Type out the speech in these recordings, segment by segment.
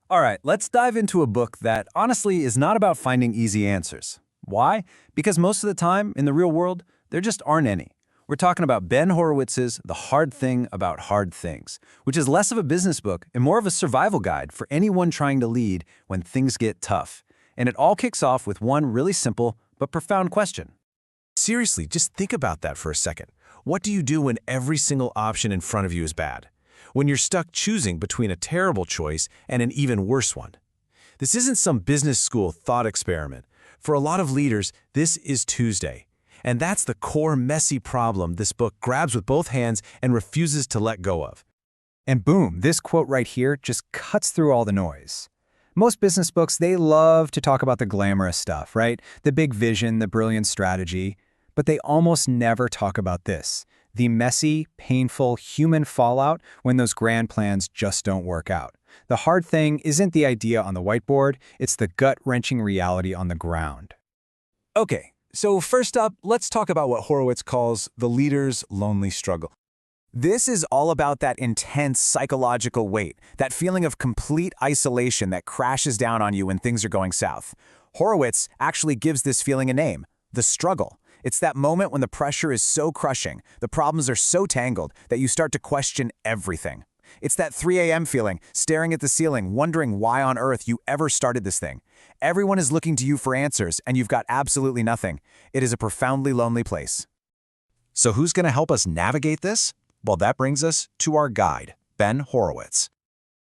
All right, let's dive into a book that honestly is not about finding easy answers. Why? Because most of the time, in the real world, there just aren't any. We're talking about Ben Horowitz's The Hard Thing About Hard Things, which is less of a business book and more of a survival guide for anyone trying to lead when things get tough. And it all kicks off with one really simple but profound question. Seriously, just think about that for a second. What do you do when every single option in front of you is bad? When you're stuck choosing between a terrible choice and an even worse one? This isn't some business school thought experiment. For a lot of leaders, this is Tuesday. And that's the core messy problem this book grabs with both hands and refuses to let go of. And boom, this quote right here just cuts through all the noise. Most business books, they love to talk about the glamorous stuff, right? The big vision, the brilliant strategy. But they almost never talk about this, the messy, painful human fallout when those grand plans just don't work out. The hard thing isn't the idea on the whiteboard, it's the gut-wrenching reality on the ground. Okay, so first up, let's talk about what Horowitz calls the leader's lonely struggle. This is all about that intense psychological weight, that feeling of complete isolation that crashes down on you when things are going south. Horowitz actually gives this feeling a name, the struggle. It's that moment when the pressure is so crushing, the problems are so tangled that you start to question everything. It's that 3 a.m. feeling, staring at the ceiling, wondering why on earth you ever started this thing. Everyone is looking to you for answers, and you've got absolutely nothing. It is a profoundly lonely place. So who's going to help us navigate this? Well, that brings us to our guide, Ben Horowitz.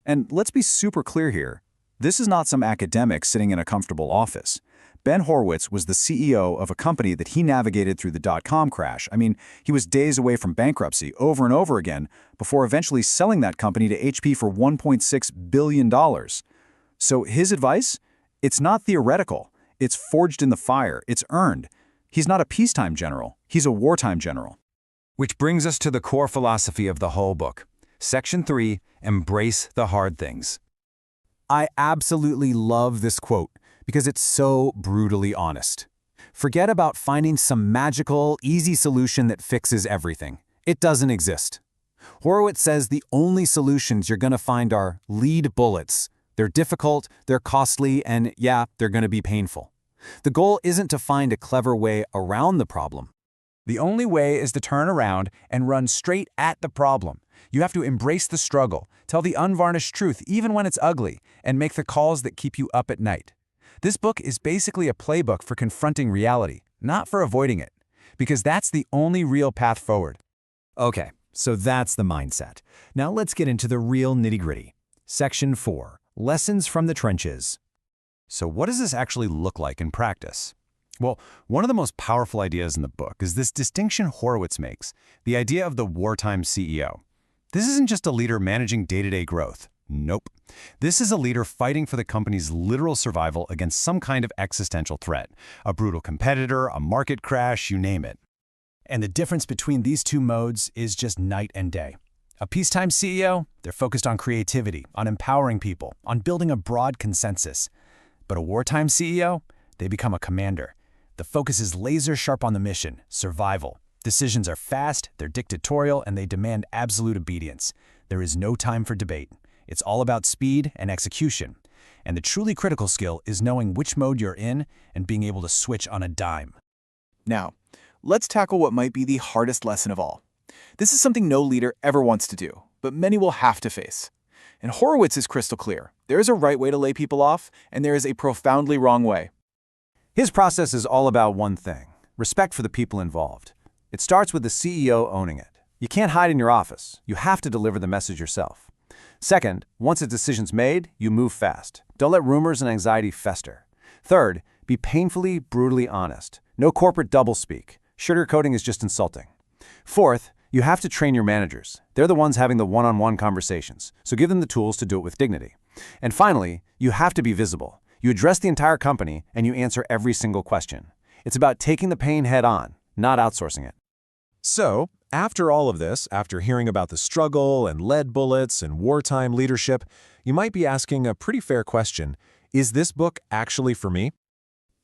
And let's be super clear here. This is not some academic sitting in a comfortable office. Ben Horowitz was the CEO of a company that he navigated through the dot-com crash. I mean, he was days away from bankruptcy over and over again before eventually selling that company to HP for $1.6 billion. So his advice? It's not theoretical. It's forged in the fire. It's earned. He's not a peacetime general. He's a wartime general. Which brings us to the core philosophy of the whole book. Section 3, Embrace the Hard Things. I absolutely love this quote because it's so brutally honest. Forget about finding some magical, easy solution that fixes everything. It doesn't exist. Horowitz says the only solutions you're going to find are lead bullets. They're difficult, they're costly, and yeah, they're going to be painful. The goal isn't to find a clever way around the problem. The only way is to turn around and run straight at the problem. You have to embrace the struggle, tell the unvarnished truth even when it's ugly, and make the calls that keep you up at night. This book is basically a playbook for confronting reality, not for avoiding it, because that's the only real path forward. Okay, so that's the mindset. Now let's get into the real nitty-gritty. Section 4, Lessons from the Trenches. So what does this actually look like in practice? Well, one of the most powerful ideas in the book is this distinction Horowitz makes, the idea of the wartime CEO. This isn't just a leader managing day-to-day growth. Nope. This is a leader fighting for the company's literal survival against some kind of existential threat, a brutal competitor, a market crash, you name it. And the difference between these two modes is just night and day. A peacetime CEO, they're focused on creativity, on empowering people, on building a broad consensus. But a wartime CEO, they become a commander. The focus is laser sharp on the mission, survival. Decisions are fast, they're dictatorial, and they demand absolute obedience. There is no time for debate. It's all about speed and execution. And the truly critical skill is knowing which mode you're in and being able to switch on a dime. Now, let's tackle what might be the hardest lesson of all. This is something no leader ever wants to do, but many will have to face. And Horowitz is crystal clear. There is a right way to lay people off, and there is a profoundly wrong way. His process is all about one thing: respect for the people involved. It starts with the CEO owning it. You can't hide in your office. You have to deliver the message yourself. Second, once a decision's made, you move fast. Don't let rumors and anxiety fester. Third, be painfully, brutally honest. No corporate doublespeak. Sugarcoating is just insulting. Fourth, you have to train your managers. They're the ones having the one-on-one conversations, so give them the tools to do it with dignity. And finally, you have to be visible. You address the entire company, and you answer every single question. It's about taking the pain head-on, not outsourcing it. So, after all of this, after hearing about the struggle and lead bullets and wartime leadership, you might be asking a pretty fair question: is this book actually for me?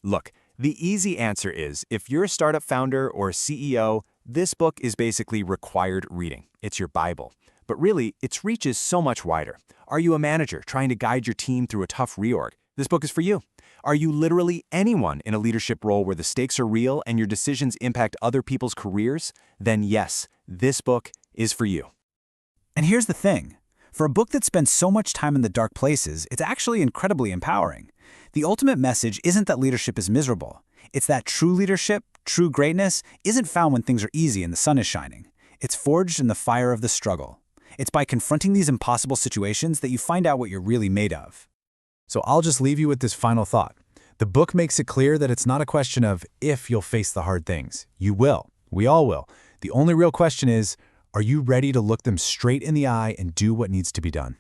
Look, the easy answer is, if you're a startup founder or a CEO, this book is basically required reading. It's your Bible. But really, its reach is so much wider. Are you a manager trying to guide your team through a tough reorg? This book is for you. Are you literally anyone in a leadership role where the stakes are real and your decisions impact other people's careers? Then yes, this book is for you. And here's the thing. For a book that spends so much time in the dark places, it's actually incredibly empowering. The ultimate message isn't that leadership is miserable. It's that true leadership, true greatness, isn't found when things are easy and the sun is shining. It's forged in the fire of the struggle. It's by confronting these impossible situations that you find out what you're really made of. So I'll just leave you with this final thought. The book makes it clear that it's not a question of if you'll face the hard things. You will. We all will. The only real question is, are you ready to look them straight in the eye and do what needs to be done?